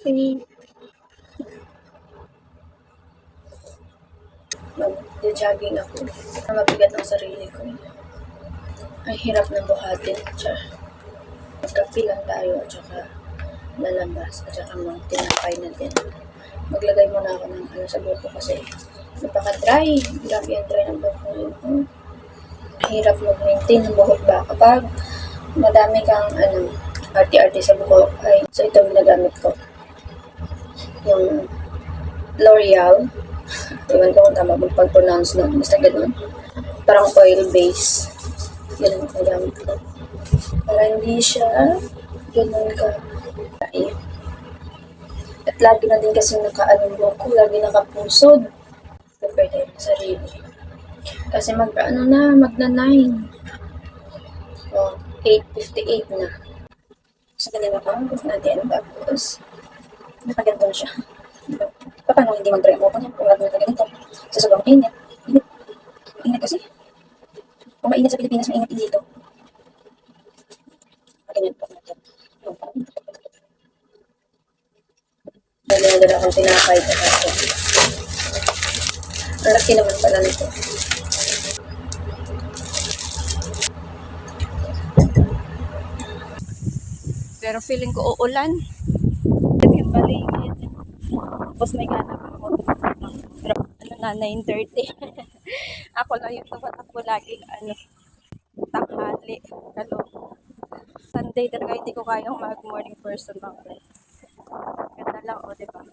Okay. Mag-jogging ako. Mabigat ang sarili ko. Ang hirap na buhatin. Magkapi lang tayo at saka lalabas at saka tinapay na din. Maglagay muna ako ng sa buko kasi napaka-dry. Grabe ang dry ng buko ngayon. Hirap mag-maintain ng buhok ba? Kapag madami kang arty-arty sa buhok, so ito ginagamit ko. Yung L'Oreal. Iwan ko kung tama pag-pronounce nun. Basta ganun. Parang oil base. Yan ang ginagamit ko. Para hindi siya ganun ka. At lagi na din kasi buhok ko. Lagi nakapusod. Pwede yung sarili. Kasi magna 9. O, 8:58 na. So, ganyan ako. Natin. Tapos, nakaganto na siya. Paano hindi mag-dry mo? Kung lagi na ganito. Sa sobrang init. Init kasi. Kung mainit sa Pilipinas, mainit din dito. Ganyan po natin. Dala akong tinapay sa kaso. Ang laki naman pala nito. Pero feeling ko uulan. Yung paligid. Tapos may ganap ako. Pero 9:30. Ako lang yung tumatakbo lagi. Tanghali. Sunday talaga hindi ko kayang mag-morning person. Ganda lang, diba?